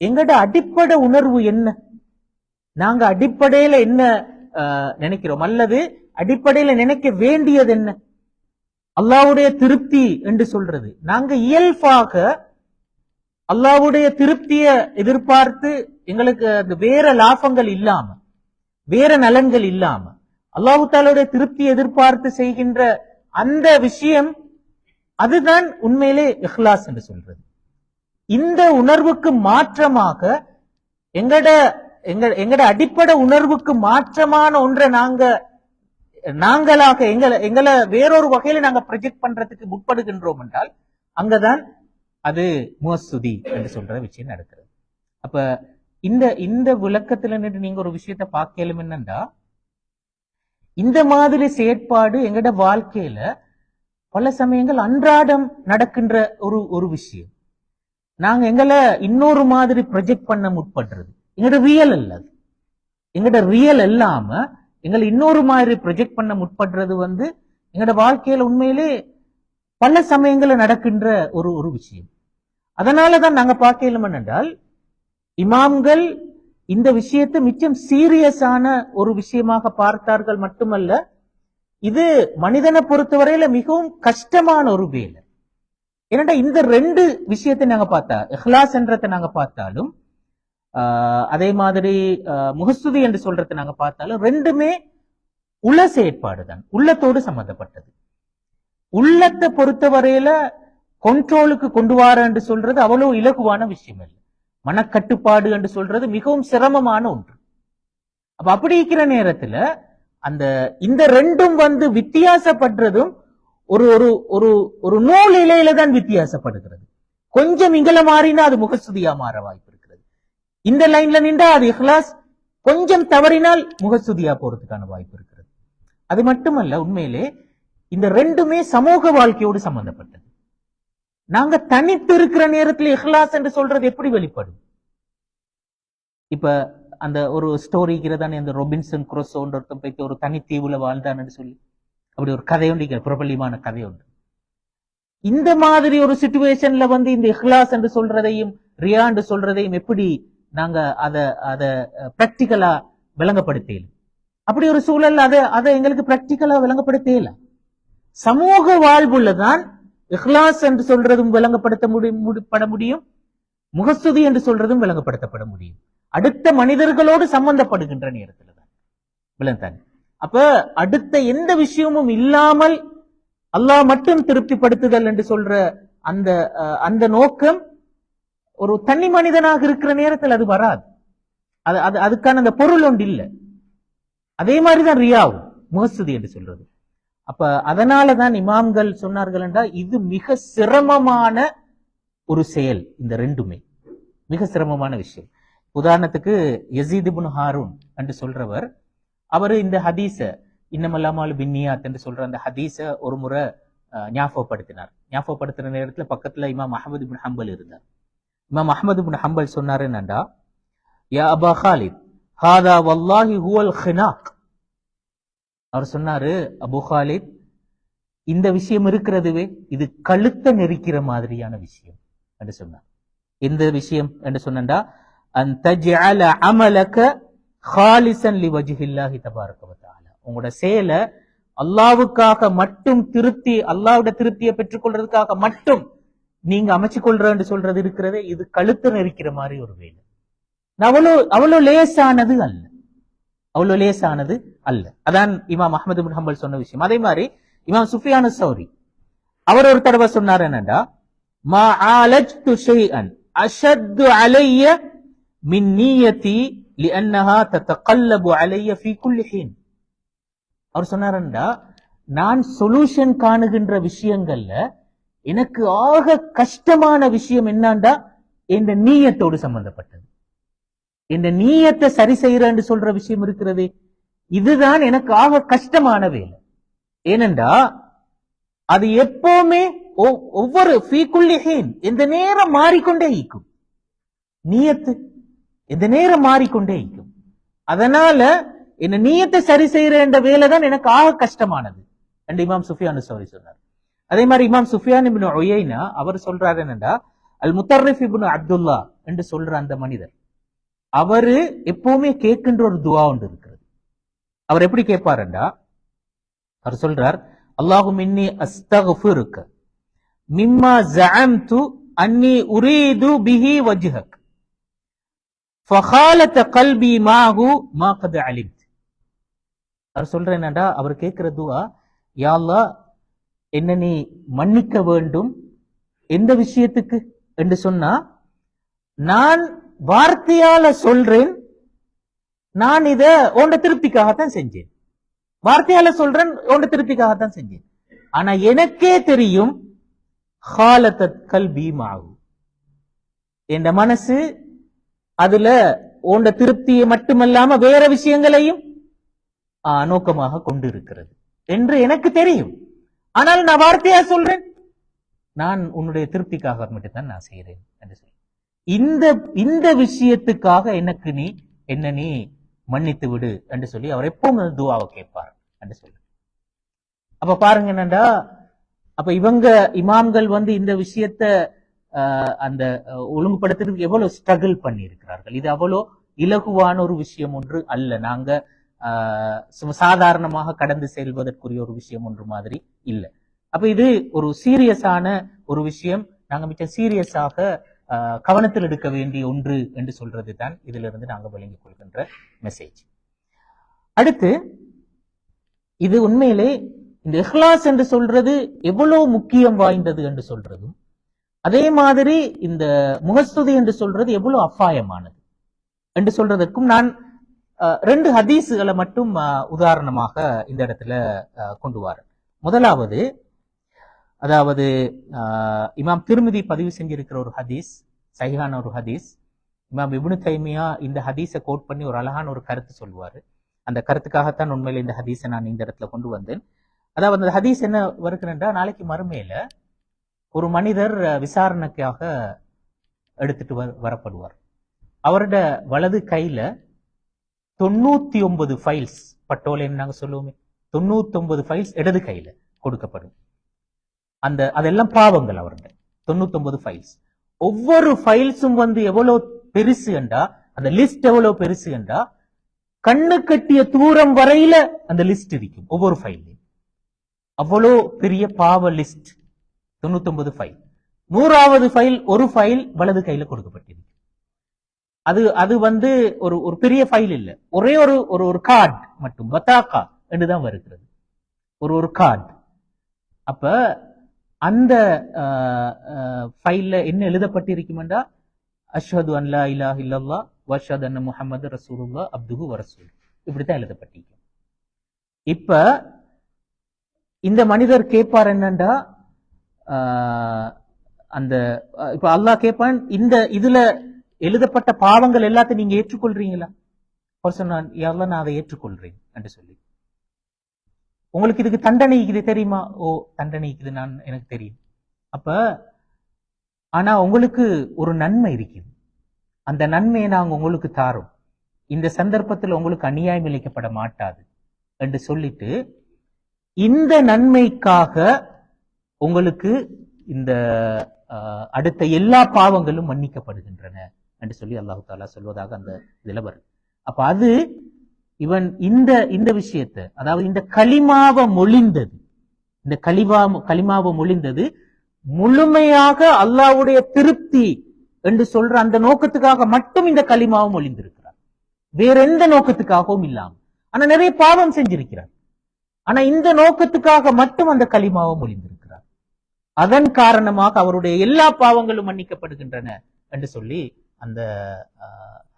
S1: எங்கட அடிப்படை உணர்வு என்ன, நாங்க அடிப்படையில என்ன நினைக்கிறோம் அல்லது அடிப்படையில நினைக்க வேண்டியது என்ன, அல்லாஹ்வுடைய திருப்தி என்று சொல்றது. நாங்க இயல்பாக அல்லாஹ்வுடைய திருப்தியை எதிர்பார்த்து எங்களுக்கு அந்த வேற லாபங்கள் இல்லாம வேற நலன்கள் இல்லாம அல்லாஹ் தஆலாவுடைய திருப்தியை எதிர்பார்த்து செய்கின்ற அந்த விஷயம், அதுதான் உண்மையிலே இஹ்லாஸ் என்று சொல்றது. இந்த உணர்வுக்கு மாற்றமாக எங்கட அடிப்படை உணர்வுக்கு மாற்றமான ஒன்றை நாங்களாக எங்களை வேறொரு வகையில நாங்க ப்ரொஜெக்ட் பண்றதுக்கு முற்படுகின்றோம் என்றால் அங்கதான் அது முஹஸ்துதி என்று சொல்ற விஷயம் நடக்கிறது. அப்ப இந்த விளக்கத்துல நின்று நீங்க ஒரு விஷயத்தை பார்க்கலும் என்னன்னா, இந்த மாதிரி செயற்பாடு எங்கட வாழ்க்கையில பல சமயங்கள் அன்றாடம் நடக்கின்ற ஒரு விஷயம். நாங்க எங்களை இன்னொரு மாதிரி ப்ரொஜெக்ட் பண்ண முற்படுறது, எங்கட ரியல் அல்ல, எங்கட ரியல் இல்லாம எங்களை இன்னொரு மாதிரி ப்ரொஜெக்ட் பண்ண முற்படுறது வந்து எங்கட வாழ்க்கையில உண்மையிலே பல சமயங்கள்ல நடக்கின்ற ஒரு விஷயம். அதனாலதான் நாங்க பார்க்கலும் என்றால், இமாம்கள் இந்த விஷயத்தை மிச்சம் சீரியஸான ஒரு விஷயமாக பார்த்தார்கள் மட்டுமல்ல, இது மனிதனை பொறுத்தவரையில மிகவும் கஷ்டமான ஒரு வேலை. ஏன்னா இந்த ரெண்டு விஷயத்தை நாங்க பார்த்தா, இஹ்லாஸ் என்றதை நாங்க பார்த்தாலும் அதே மாதிரி முஹஸ்துதி என்று சொல்றதை நாங்க பார்த்தாலும் ரெண்டுமே உள்ள செயற்பாடு தான், உள்ளத்தோடு சம்பந்தப்பட்டது. உள்ளத்தை பொறுத்தவரையில கண்ட்ரோலுக்கு கொண்டு வர என்று சொல்றது அவ்வளவு இலகுவான விஷயம் இல்லை. மனக்கட்டுப்பாடு என்று சொல்றது மிகவும் சிரமமான ஒன்று. அப்ப அப்படி இருக்கிற நேரத்துல இந்த ரெண்டும் வந்து வித்தியாசப்படுறதும் ஒரு ஒரு ஒரு ஒரு நூல் இலையில தான் வித்தியாசப்படுகிறது. கொஞ்சம் இங்கல மாறினா அது முகஸ்துதியா மாற வாய்ப்பு இருக்கிறது. இந்த லைன்ல நின்றா அது இஹ்லாஸ், கொஞ்சம் தவறினால் முகஸ்துதியா போறதுக்கான வாய்ப்பு இருக்கிறது. அது மட்டுமல்ல, உண்மையிலே இந்த ரெண்டுமே சமூக வாழ்க்கையோடு சம்பந்தப்பட்டது. நாங்க தனித்து இருக்கிற நேரத்தில் இஹ்லாஸ் என்று சொல்றது எப்படி வெளிப்படும்? இப்ப அந்த ஒரு ஸ்டோரிக்கிறதானே, அந்த ரொபின்சன் குரோசோன்ற ஒருத்தன் போயிட்டு ஒரு தனித்தீவுல வாழ்ந்தான்னு சொல்லி அப்படி ஒரு கதை ஒன்று, பிரபல்யமான கதை ஒன்று. இந்த மாதிரி ஒரு சிச்சுவேஷன்ல வந்து இந்த இஹ்லாஸ் என்று சொல்றதையும் ரியா என்று சொல்றதையும் எப்படி நாங்க அத பிராக்டிகலா விளங்கப்படுத்தல? அப்படி ஒரு சூழல் அதை எங்களுக்கு பிராக்டிக்கலா விளங்கப்படுத்தல. சமூக வாழ்வுள்ளதான் இஹ்லாஸ் என்று சொல்றதும் விளங்கப்படுத்தப்பட முடியும், முகஸ்துதி என்று சொல்றதும் விளங்கப்படுத்தப்பட முடியும். அடுத்த மனிதர்களோடு சம்பந்தப்படுகின்ற நேரத்துல தான் விளந்தாங்க. அப்ப அடுத்த எந்த விஷயமும் இல்லாமல் அல்லாஹ் மட்டும் திருப்திப்படுத்துதல் என்று சொல்ற அந்த நோக்கம் ஒரு தனி மனிதனாக இருக்கிற நேரத்தில் அது வராது. அதுக்கான அந்த பொருள் ஒன்று இல்லை. அதே மாதிரிதான் ரியாவும் முகஸ்துதி என்று சொல்றது. அப்ப அதனாலதான் இமாம்கள் சொன்னார்கள் என்றால் இது மிக சிரமமான ஒரு செயல். இந்த ரெண்டுமே மிக சிரமமான விஷயம். உதாரணத்துக்கு யஸீத் இப்னு ஹாரூன் என்று சொல்றவர், அவரு இந்த ஹதீஸ இன்னமல்லாமல் பின்னியாத் என்று சொல்ற அந்த ஹதீஸ ஒரு முறை ஞாபகப்படுத்தின நேரத்துல பக்கத்துல இமாம் அஹ்மது இப்னு ஹம்பல் இருந்தார். இமாம் அஹ்மது இப்னு ஹம்பல் சொன்னாரு என்னண்டா, யா அபா காலித் ஹாதா வல்லாஹி ஹுவல் ஹினாக். அவர் சொன்னாரு, அபு காலித் இந்த விஷயம் இருக்கிறதுவே இது கழுத்தை நெரிக்கிற மாதிரியான விஷயம் என்று சொன்னார். எந்த விஷயம் என்று சொன்னா, அன் தஜ்அல அமலக காலிசன் லிவஜ்ஹில்லாஹி தபாரக வ தஆலா, உங்களோட செயலை அல்லாஹ்வுக்காக மட்டும் அல்லாஹ்வுடைய திருப்தியை பெற்றுக்கொள்றதுக்காக மட்டும் நீங்க அமைச்சு கொள்றன்னு சொல்றது இருக்கிறதே இது கழுத்தை நெரிக்கிற மாதிரி ஒரு வேலை. அவ்வளவு லேசானது அல்ல, அவ்வளவு லேசானது அல்ல. அதான் இமாம் அஹ்மது இப்னு ஹம்பல் சொன்ன விஷயம். அதே மாதிரி இமாம் சுஃபியான் ஸௌரி அவர் ஒரு தடவை சொன்னார் என்னடா, மா ஆலஜ்து ஷைஅன் அஷத்து அலைய மின் நியதி லிஅன்னஹா ததகல்லபு அலைய ஃபீ குல்லி ஹீன். அவர் சொன்னார்டா, நான் சொல்யூஷன் காணுகின்ற விஷயங்கள்ல எனக்கு ஆக கஷ்டமான விஷயம் என்னண்டா என்ற நீயத்தோடு சம்பந்தப்பட்டது. இந்த நீயத்தை சரி செய்யறன்னு சொல்ற விஷயம் இருக்கிறது, இதுதான் எனக்கு ஆக கஷ்டமான வேலை. ஏனென்றா அது எப்பவுமே ஒவ்வொரு ஃபீக்குல்லிஹீன் எந்த நேரம் மாறிக்கொண்டே இருக்கும். நீயத்து எந்த நேரம் மாறிக்கொண்டே இருக்கும். அதனால என்ன நீயத்தை சரி செய்யற என்ற வேலை தான் எனக்கு ஆக கஷ்டமானது என்று இமாம் சுஃபியான் ஸௌரி சொன்னார். அதே மாதிரி இமாம் சுஃபியான் இப்னு உயைனா அவர் சொல்றாரு என்னடா, அல் முத்தர்ரிஃப் இப்னு அப்துல்லா என்று சொல்ற அந்த மனிதர் அவரு எப்பவுமே கேட்கின்ற ஒரு துஆ ஒன்று இருக்கிறது. அவர் எப்படி கேட்பாருண்டா, அவர் சொல்றார், அல்லாஹும் இன்னி அஸ்தக்ஃபிருக மிம்மா ஸஅம்து அன்னி உரீது பிஹி வஜ்ஹக் ஃபகாலத கல்பி மாஹு மா கத் அலிம்த். அவர் சொல்ற என்னடா, அவர் கேட்கிற துஆ, யா அல்லாஹ் என்ன நீ மன்னிக்க வேண்டும். எந்த விஷயத்துக்கு என்று சொன்னா, நான் வார்த்தையால சொல்றேன், நான் இத உண்ட திருப்திக்காகத்தான் செஞ்சேன். வார்த்தையால சொல்றேன், உண்ட திருப்திக்காகத்தான் செஞ்சேன். ஆனா எனக்கே தெரியும், ஹாலதத் கல்பி மாஹு, என் மனசு அதுல உண்ட திருப்தியை மட்டுமல்லாம வேற விஷயங்களையும் நோக்கமாக கொண்டு இருக்கிறது என்று எனக்கு தெரியும். ஆனால் நான் வார்த்தையா சொல்றேன், நான் உன்னுடைய திருப்திக்காக மட்டும்தான் நான் செய்யறேன் என்று சொல்லி இந்த விஷயத்துக்காக என்ன நீ மன்னித்து விடு என்று சொல்லி அவர் எப்பவும் துஆவை கேட்பார் என்று சொல்லி. அப்ப பாருங்க என்னண்டா, அப்ப இவங்க இமாம்கள் இந்த விஷயத்த அந்த ஒழுங்குபடுத்துறதுக்கு எவ்வளவு ஸ்ட்ரகிள் பண்ணி இருக்கிறார்கள். இது அவ்வளோ இலகுவான ஒரு விஷயம் ஒன்று அல்ல. நாங்க சாதாரணமாக கடந்து செல்வதற்குரிய ஒரு விஷயம் ஒன்று மாதிரி இல்லை. அப்ப இது ஒரு சீரியஸான ஒரு விஷயம். நாங்க மிக சீரியஸாக கவனத்தில் எடுக்க வேண்டிய ஒன்று என்று சொல்றது தான் இதுல இருந்து நாங்க விளங்கிக் கொள்கின்ற மெசேஜ். அடுத்து, இது உண்மையிலே இந்த இஹ்லாஸ் என்று சொல்றது எவ்வளவு முக்கியம் வாய்ந்தது என்று சொல்றதும், அதே மாதிரி இந்த முகஸ்துதி என்று சொல்றது எவ்வளவு அபாயமானது என்று சொல்றதற்கும் நான் 2 ஹதீஸுகளை மட்டும் உதாரணமாக இந்த இடத்துல கொண்டு வரேன். முதலாவது, அதாவது இமாம் திருமிதி பதிவு செஞ்சிருக்கிற ஒரு ஹதீஸ், சஹீஹான ஒரு ஹதீஸ். இமாம் இப்னு தைமியா இந்த ஹதீஸை கோட் பண்ணி ஒரு அழகான ஒரு கருத்து சொல்லுவாரு. அந்த கருத்துக்காகத்தான் உண்மையில இந்த ஹதீஸை நான் இந்த இடத்துல கொண்டு வந்தேன். அதாவது அந்த ஹதீஸ் என்ன வருகிறேன்டா, நாளைக்கு மறுமையில ஒரு மனிதர் விசாரணைக்காக எடுத்துட்டு வரப்படுவார். அவரோட வலது கையில 99 ஃபைல்ஸ், பட்டோலைன்னு நாங்க சொல்லுவோமே, 99 ஃபைல்ஸ் இடது கையில கொடுக்கப்படும். அதெல்லாம் பாவங்கள் அவருடைய 99 ஃபைல்ஸ். ஒவ்வொரு ஃபைல்ஸும் எவ்வளவு பெருசு என்றா, அந்த லிஸ்ட் எவ்வளவு பெருசு என்றா, கண்ணு கட்டிய தூரம் வரையில அந்த லிஸ்ட் இருக்கும் ஒவ்வொரு ஃபைல்லையும். அவ்வளோ பெரிய பாவ லிஸ்ட். 99 ஃபைல். 100வது ஃபைல் ஒரு ஃபைல் வலது கையில கொடுக்கப்பட்டிருக்கு. அது ஒரு பெரிய ஃபைல் இல்ல, ஒரே ஒரு கார்டு மட்டும், பத்தாக்கா என்றுதான் வருகிறது, ஒரு கார்டு. அப்ப அந்த ஃபைல்ல என்ன எழுதப்பட்டிருக்குமெண்டா, அஷ்ஹது அன் லா இலாஹ இல்லல்லாஹ் வ அஷ்ஹது அன்ன முஹம்மது ரசூலுல்லாஹ் அப்துஹு வ ரசூலுஹு, இப்படித்தான் எழுதப்பட்டிருக்கு. இப்ப இந்த மனிதர் கேட்பார் என்னண்டா, அந்த இப்ப அல்லாஹ் கேட்பான், இந்த இதுல எழுதப்பட்ட பாவங்கள் எல்லாத்தையும் நீங்க ஏற்றுக்கொள்றீங்களா? அவர் சொன்னான், யா அல்லாஹ், நான் அதை ஏற்றுக்கொள்றேன் என்று சொல்லி. உங்களுக்கு இதுக்கு தண்டனை இது தெரியுமா? ஓ, தண்டனை இது எனக்கு தெரியும். அப்ப ஆனா உங்களுக்கு ஒரு நன்மை இருக்குது, அந்த நன்மையை நாங்க உங்களுக்கு தாரோம், இந்த சந்தர்ப்பத்தில் உங்களுக்கு அநியாயம் இழைக்கப்பட மாட்டாது என்று சொல்லிட்டு, இந்த நன்மைக்காக உங்களுக்கு இந்த அடுத்த எல்லா பாவங்களும் மன்னிக்கப்படுகின்றன என்று சொல்லி அல்லாஹு தாலா சொல்வதாக அந்த இதுல வருது. அப்ப அது இவன் இந்த விஷயத்தை, அதாவது இந்த களிமாவை மொழிந்தது, இந்த களிமாவை மொழிந்தது முழுமையாக அல்லாஹ்வுடைய திருப்தி என்று சொல்ற அந்த நோக்கத்துக்காக மட்டும் இந்த களிமாவை மொழிந்திருக்கிறார், வேற எந்த நோக்கத்துக்காகவும் இல்லாம. ஆனா நிறைய பாவம் செஞ்சிருக்கிறார், ஆனா இந்த நோக்கத்துக்காக மட்டும் அந்த களிமாவை மொழிந்திருக்கிறார். அதன் காரணமாக அவருடைய எல்லா பாவங்களும் மன்னிக்கப்படுகின்றன என்று சொல்லி அந்த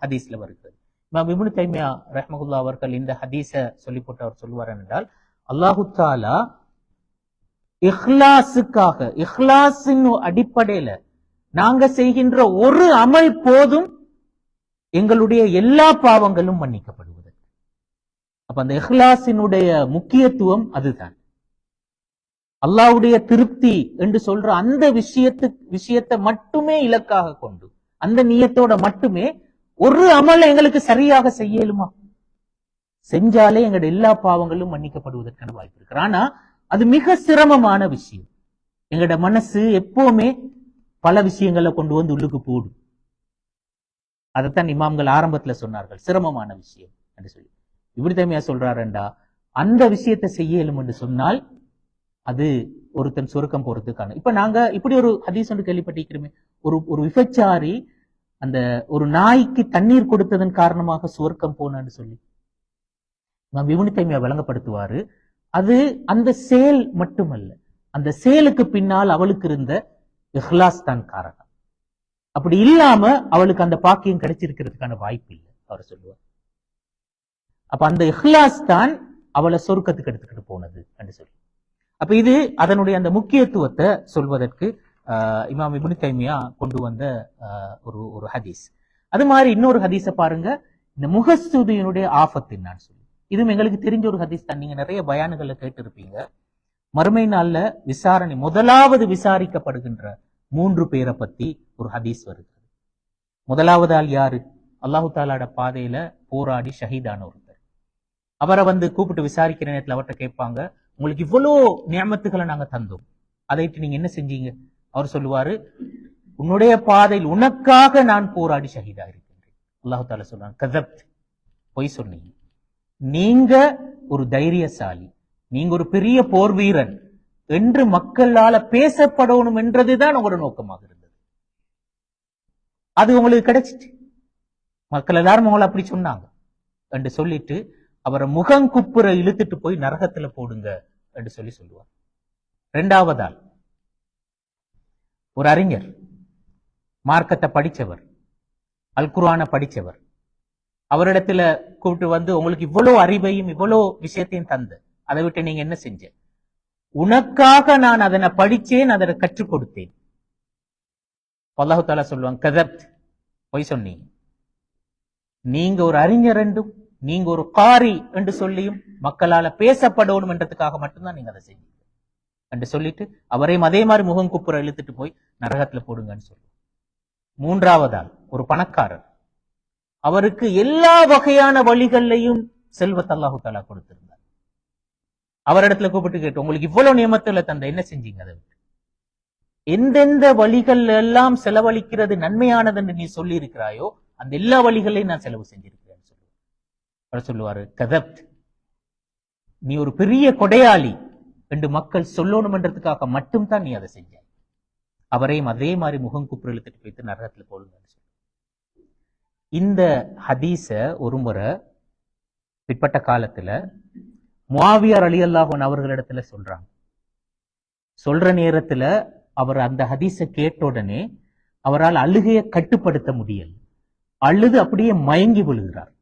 S1: ஹதீஸ்ல வருகிறது. இமாம் இப்னு தைமியா ரஹ்மத்துல்லாஹி அவர்கள் இந்த ஹதீஸ சொல்லி போட்டு அவர் சொல்லுவார் என்றால், அல்லாஹு தஆலா இஹ்லாஸுக்காக, இஹ்லாஸின் அடிப்படையில நாங்க செய்கின்ற ஒரு அமல் போதும் எங்களுடைய எல்லா பாவங்களும் மன்னிக்கப்படுவது. அப்ப அந்த இஹ்லாஸினுடைய முக்கியத்துவம் அதுதான். அல்லாஹ்வுடைய திருப்தி என்று சொல்ற அந்த விஷயத்தை மட்டுமே இலக்காக கொண்டு, அந்த நியத்தோட மட்டுமே ஒரு அமலை எங்களுக்கு சரியாக செய்யலுமா, செஞ்சாலே எங்களுடைய எல்லா பாவங்களும் மன்னிக்கப்படுவதற்கான வாய்ப்பு இருக்கு. ஆனா அது மிக சிரமமான விஷயம். எங்களோட மனசு எப்பவுமே பல விஷயங்களை கொண்டு வந்து உள்ளுக்கு போடும். அதைத்தான் இமாம்கள் ஆரம்பத்துல சொன்னார்கள், சிரமமான விஷயம் என்று சொல்லி. இப்னு தைமியா சொல்றாருண்டா, அந்த விஷயத்தை செய்யலும் என்று சொன்னால் அது ஒருத்தன் சொர்க்கம் போறதுக்கான. இப்ப நாங்க இப்படி ஒரு ஹதீஸ் ஒன்று கேள்விப்பட்டிருக்கிறோமே, ஒரு விபச்சாரி அந்த ஒரு நாய்க்கு தண்ணீர் கொடுத்ததன் காரணமாக சுவர்க்கம் போனன்னு சொல்லி இப்னு தைமியா விளங்கப்படுத்துவாரு. அது அந்த செயல் மட்டுமல்ல, அந்த செயலுக்கு பின்னால் அவளுக்கு இருந்த இஹ்லாஸ் தான் காரணம். அப்படி இல்லாம அவளுக்கு அந்த பாக்கியம் கிடைச்சிருக்கிறதுக்கான வாய்ப்பு இல்லை அவர் சொல்லுவார். அப்ப அந்த இஹ்லாஸ் தான் அவளை சொர்க்கத்துக்கு எடுத்துக்கிட்டு போனது என்று சொல்லி. அப்ப இது அதனுடைய அந்த முக்கியத்துவத்தை சொல்வதற்கு இமாம் இப்னு தைமியா கொண்டு வந்த ஒரு ஹதீஸ். அது மாதிரி இன்னொரு ஹதீஸை பாருங்க, இந்த முகஸ்துதியினுடைய ஆஃபத்து நான் சொல்லி, இதுவும் எங்களுக்கு தெரிஞ்ச ஒரு ஹதீஸ் தான். நீங்க நிறைய பயான்களை கேட்டு இருப்பீங்க. மறுமை நாள்ல விசாரணை, முதலாவது விசாரிக்கப்படுகின்ற 3 பேரை பத்தி ஒரு ஹதீஸ் வருகிறது. முதலாவது ஆள் யாரு? அல்லாஹு தாலாட பாதையில போராடி ஷஹீதான ஒருத்தர். அவரை கூப்பிட்டு விசாரிக்கிற நேரத்தில் அவர்கிட்ட கேட்பாங்க, உங்களுக்கு இவ்வளோ நியமத்துக்களை நாங்க தந்தோம், அதைட்டு நீங்க என்ன செஞ்சீங்க? அவர் சொல்லுவாரு, உன்னுடைய பாதையில் உனக்காக நான் போராடி ஷஹீதா இருக்கின்றேன். அல்லாஹு தாலா சொல்றான், கதப்த், பொய் சொன்னீங்க, நீங்க ஒரு தைரியசாலி, நீங்க ஒரு பெரிய போர் வீரன் என்று மக்களால பேசப்படணும் என்றதுதான் உங்களோட நோக்கமாக இருந்தது. அது உங்களுக்கு கிடைச்சிட்டு, மக்கள் எல்லாரும் உங்களை அப்படி சொன்னாங்க என்று சொல்லிட்டு அவரை முகங்குப்புற இழுத்துட்டு போய் நரகத்துல போடுங்க என்று சொல்லுவார். 2வது ஆள் ஒரு அறிஞர், மார்க்கத்தை படிச்சவர், அல் குர்ஆனை படிச்சவர். அவரிடத்துல கூப்பிட்டு உங்களுக்கு இவ்வளவு அறிவையும் இவ்வளவு விஷயத்தையும் தந்து, அதை விட்டு நீங்க என்ன செஞ்ச? உனக்காக நான் அதனை படிச்சேன், அதனை கற்றுக் கொடுத்தேன். அல்லாஹு தஆலா சொல்லுவாங்க, கதப்த், பொய் சொன்னீங்க, நீங்க ஒரு அறிஞர் என்றும் நீங்க ஒரு காரி என்று சொல்லியும் மக்களால பேசப்படணும் என்றதுக்காக மட்டும்தான் நீங்க அதை செய்யுங்க என்று சொல்லிட்டு அவரையும் அதே மாதிரி முகம் குப்புற இழுத்துட்டு போய் நரகத்துல போடுங்கன்னு சொல்லுவோம். 3வது ஆள் ஒரு பணக்காரர். அவருக்கு எல்லா வகையான வழிகள்லையும் செல்வத்தை அல்லாஹு தஆலா கொடுத்திருந்தார். அவரிடத்துல கூப்பிட்டு கேட்டு, உங்களுக்கு இவ்வளவு நியமத்துல தந்த, என்ன செஞ்சீங்க? அதை விட்டு எந்தெந்த வழிகள் எல்லாம் செலவழிக்கிறது நன்மையானது என்று நீ சொல்லி இருக்கிறாயோ அந்த எல்லா வழிகளையும் நான் செலவு செஞ்சிருக்கிறேன் சொல்லுவேன். அவர் சொல்லுவாரு, கதப்த், நீ ஒரு பெரிய கொடையாளி என்று மக்கள் சொல்லணும்ன்றதுக்காக மட்டும்தான் நீ அதை செஞ்ச. அவரையும் அதே மாதிரி முகம் குப்புற இழுத்துட்டு போயிட்டு நரகத்துல போடுங்க. இந்த ஹதீஸ ஒரு முறை பிற்பட்ட காலத்துல முஆவியா ரலியல்லாஹு அன்ஹு அவர்களிடத்துல சொல்றாங்க. சொல்ற நேரத்துல அவர் அந்த ஹதீஸ கேட்ட உடனே அவரால் அழுகையை கட்டுப்படுத்த முடியல. அழுது அப்படியே மயங்கி விழுகிறார்.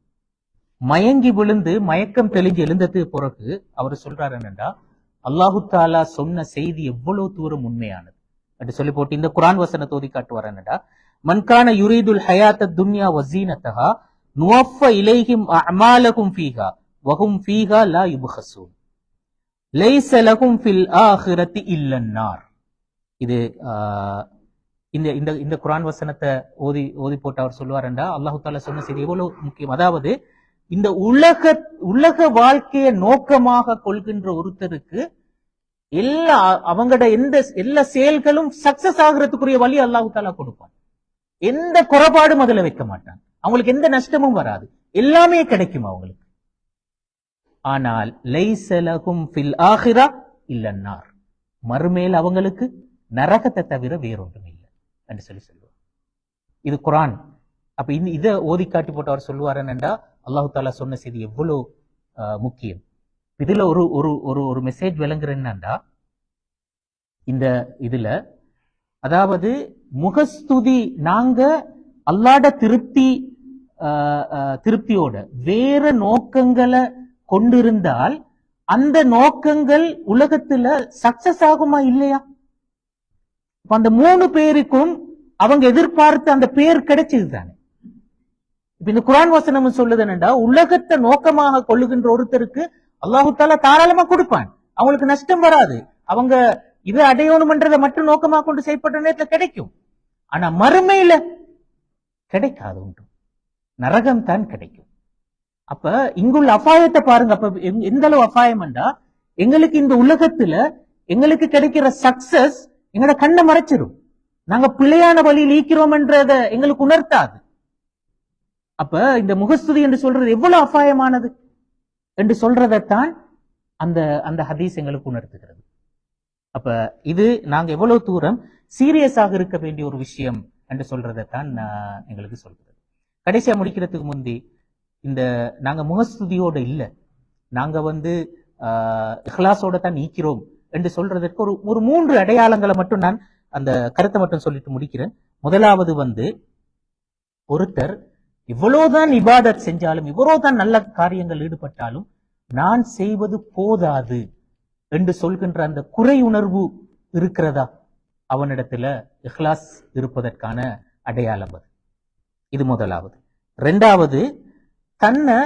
S1: மயங்கி விழுந்து மயக்கம் தெளிஞ்சு எழுந்ததுக்கு பிறகு அவர் சொல்றாரு என்னண்டா, அல்லாஹு தாலா சொன்ன செய்தி எவ்வளவு தூரம் உண்மையானது அப்படி சொல்லி போட்டு இந்த குர்ஆன் வசனத்தை ஓதி காட்டுவார். என்னடா, மன்கான யுரீதுல் ஹயாத்த துன்யா வஸீனத்தஹா நுவஃப இலைஹிம் அஅமாலஹும் ஃபீஹா வஹும் ஃபீஹா லா யுப்ஹஸூன் லைஸ லஹும் ஃபில் ஆখিরাতি இல்லன் நார். இது இந்த இந்த இந்த குர்ஆன் வசனத்தை ஓதி போட்டு அவர் சொல்லுவாருண்டா, அல்லாஹு தாலா சொன்ன செய்தி எவ்வளவு முக்கியம். அதாவது இந்த உலக வாழ்க்கையை நோக்கமாக கொள்கின்ற ஒருத்தருக்கு அவங்களோட எல்லா செயல்களும் சக்சஸ் ஆகிறதுக்குரிய வழி அல்லாஹு தாலா கொடுப்பான். எந்த குறைபாடும் அதுல வைக்க மாட்டான். அவங்களுக்கு எந்த நஷ்டமும் வராது, எல்லாமே கிடைக்கும் அவங்களுக்கு. ஆனால் லைஸ லஹும் ஃபில் ஆখিরা இல்லன் நார், மறுமையில் அவங்களுக்கு நரகத்தை தவிர வேறொன்றும் இல்லை என்று சொல்லுவார். இது குர்ஆன். அப்ப இதை ஓதி காட்டி போட்டு அவர் சொல்லுவார் என்னண்டா, அல்லாஹு தாலா சொன்ன செய்தி எவ்வளவு முக்கியம். இதுல ஒரு ஒரு ஒரு மெசேஜ் விளங்குற என்னண்டா, இந்த இதுல அதாவது முகஸ்துதி நாங்க அல்லாஹ்ட திருப்தியோட வேற நோக்கங்களை கொண்டிருந்தால் அந்த நோக்கங்கள் உலகத்துல சக்சஸ் ஆகுமா இல்லையா? அந்த 3 பேருக்கும் அவங்க எதிர்பார்த்த அந்த பேர் கிடைச்சது தானே. இப்ப இந்த குர்ஆன் வசனம் சொல்லுது என்னடா, உலகத்தை நோக்கமாக கொள்ளுகின்ற ஒருத்தருக்கு அல்லாஹு தாலா தாராளமா கொடுப்பான், அவங்களுக்கு நஷ்டம் வராது. அவங்க இதை அடையணும்ன்றதை மட்டும் நோக்கமாக கொண்டு செயல்பட்ட நேரத்துல கிடைக்கும். ஆனா மறுமையில கிடைக்காது, உண்டு நரகம் தான் கிடைக்கும். அப்ப இங்குள்ள அபாயத்தை பாருங்க. அப்ப எந்த அளவு அபாயம்டா, எங்களுக்கு இந்த உலகத்துல எங்களுக்கு கிடைக்கிற சக்சஸ் எங்களோட கண்ணை மறைச்சிடும், நாங்க பிழையான வழியில் ஈக்கிறோம்ன்றத எங்களுக்கு உணர்த்தாது. அப்ப இந்த முகஸ்துதி என்று சொல்றது எவ்வளவு அபாயமானது என்று சொல்றதைத்தான் அந்த அந்த ஹதீஸ் எங்களுக்கு உணர்த்துகிறது. அப்ப இது நாங்க எவ்வளவு தூரம் சீரியஸாக இருக்க வேண்டிய ஒரு விஷயம் என்று சொல்றதைத்தான் எங்களுக்கு சொல்கிறது. கடைசியா முடிக்கிறதுக்கு முந்தி, இந்த நாங்க முகஸ்துதியோட இல்ல, நாங்க இஹ்லாஸோட தான் நீக்கிறோம் என்று சொல்றதற்கு ஒரு 3 அடையாளங்களை மட்டும் நான் அந்த கருத்தை மட்டும் சொல்லிட்டு முடிக்கிறேன். முதலாவது ஒருத்தர் இவ்வளவுதான் இபாதத் செஞ்சாலும் இவ்வளவுதான் நல்ல காரியங்கள் ஈடுபட்டாலும் நான் செய்வது போதாது என்று சொல்கின்ற அந்த குறை உணர்வு இருக்கிறதா, அவனிடத்துல இஹ்லாஸ் இருப்பதற்கான அடையாளம் அது. இது முதலாவது. 2வது, தன்னை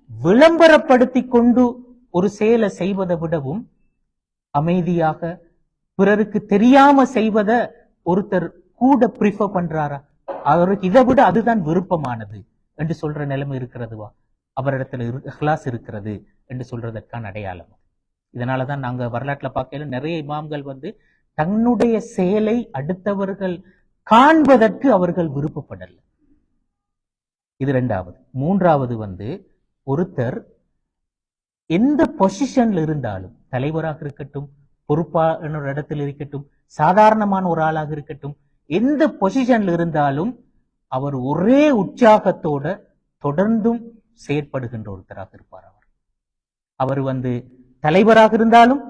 S1: விளம்பரப்படுத்தி கொண்டு ஒரு செயலை செய்வதை விடவும் அமைதியாக பிறருக்கு தெரியாம செய்வதை ஒருத்தர் கூட ப்ரிஃபர் பண்றாரா, அவருக்கு இதை விட அதுதான் விருப்பமானது என்று சொல்ற நிலைமை இருக்கிறதுவா, அவரிடத்துல இஹ்லாஸ் இருக்கிறது என்று சொல்றதற்கான அடையாளம். இதனாலதான் நாங்க வரலாற்றுல பார்க்கல நிறைய இமாம்கள் தன்னுடைய செயலை அடுத்தவர்கள் காண்பதற்கு அவர்கள் விருப்பப்படல. இது 2வது. 3வது, ஒருத்தர் எந்த பொசிஷன்ல இருந்தாலும், தலைவராக இருக்கட்டும், பொறுப்பான ஒரு இடத்தில் இருக்கட்டும், சாதாரணமான ஒரு ஆளாக இருக்கட்டும், எந்த பொசிஷன்ல இருந்தாலும் அவர் ஒரே உற்சாகத்தோட தொடர்ந்தும் செயற்படுகின்ற ஒருத்தராக இருப்பார். அவர் தலைவராக இருந்தாலும்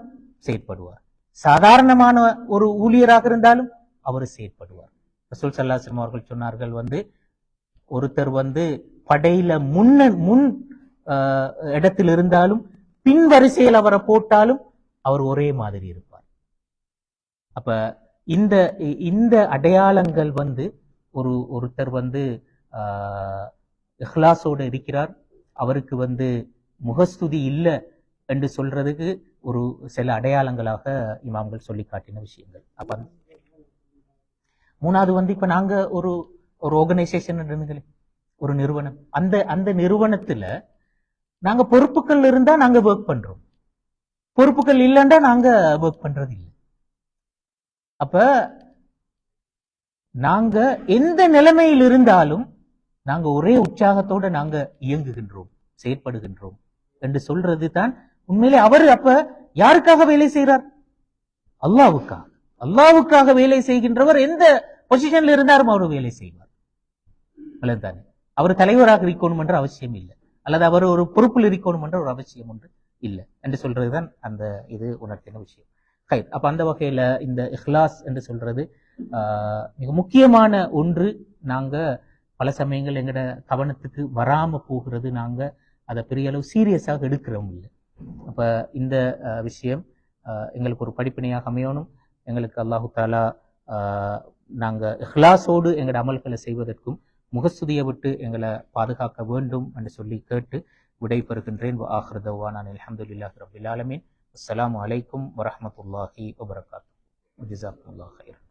S1: செயற்படுவார், சாதாரணமான ஒரு ஊழியராக இருந்தாலும் அவர் செயற்படுவார். ரசூல் ஸல்லல்லாஹு அலைஹி வஸல்லம் அவர்கள் சொன்னார்கள், ஒருத்தர் படையில முன் இடத்தில் இருந்தாலும் பின் வரிசையில் அவரை போட்டாலும் அவர் ஒரே மாதிரி இருப்பார். அப்ப இந்த அடையாளங்கள் ஒருத்தர் இஹ்லாஸோட இருக்கிறார், அவருக்கு முகஸ்துதி இல்லை என்று சொல்றதுக்கு ஒரு சில அடையாளங்களாக இமாம்கள் சொல்லி காட்டின விஷயங்கள். அப்ப 3வது இப்ப நாங்க ஒரு ஆர்கனைசேஷன், ஒரு நிறுவனம், அந்த நிறுவனத்துல நாங்க பொறுப்புகள் இருந்தா நாங்க ஒர்க் பண்றோம், பொறுப்புகள் இல்லைன்னா நாங்க ஒர்க் பண்றது இல்லை. அப்ப நாங்க எந்த நிலைமையில் இருந்தாலும் நாங்க ஒரே உற்சாகத்தோட நாங்க இயங்குகின்றோம், செயற்படுகின்றோம் என்று சொல்றது தான் உண்மையிலே அவர் அப்ப யாருக்காக வேலை செய்கிறார்? அல்லாவுக்காக. அல்லாவுக்காக வேலை செய்கின்றவர் எந்த பொசிஷன்ல இருந்தாலும் அவர் வேலை செய்வார். தானே அவர் தலைவராக இருக்கணும் என்ற அவசியம் இல்லை, அல்லது அவர் ஒரு பொறுப்பில் இருக்கணும் என்ற ஒரு அவசியம் ஒன்று இல்லை என்று சொல்றதுதான் அந்த இது உணர்த்தின விஷயம். அப்ப அந்த வகையில இந்த இஹ்லாஸ் என்று சொல்றது மிக முக்கியமான ஒன்று. நாங்க பல சமயங்கள் எங்கட கவனத்துக்கு வராம போகிறது, நாங்க அதை பெரிய அளவு சீரியஸாக எடுக்கிறோம் இல்லை. அப்ப இந்த விஷயம் எங்களுக்கு ஒரு படிப்பினையாக அமையணும். எங்களுக்கு அல்லாஹு தாலா நாங்க இஹ்லாஸோடு எங்களோட அமல்களை செய்வதற்கும் முகஸ்துதியை விட்டு எங்களை பாதுகாக்க வேண்டும் என்று சொல்லி கேட்டு விடைபெறுகின்றேன். ஆஹிரு தஅவானா அல்ஹம்துலில்லாஹி ரப்பில் ஆலமீன். அஸ்ஸலாமு அலைக்கும் வரஹ்மத்துல்லாஹி வபரகாத்துஹு. ஜஸாக்குமுல்லாஹு கைரன்.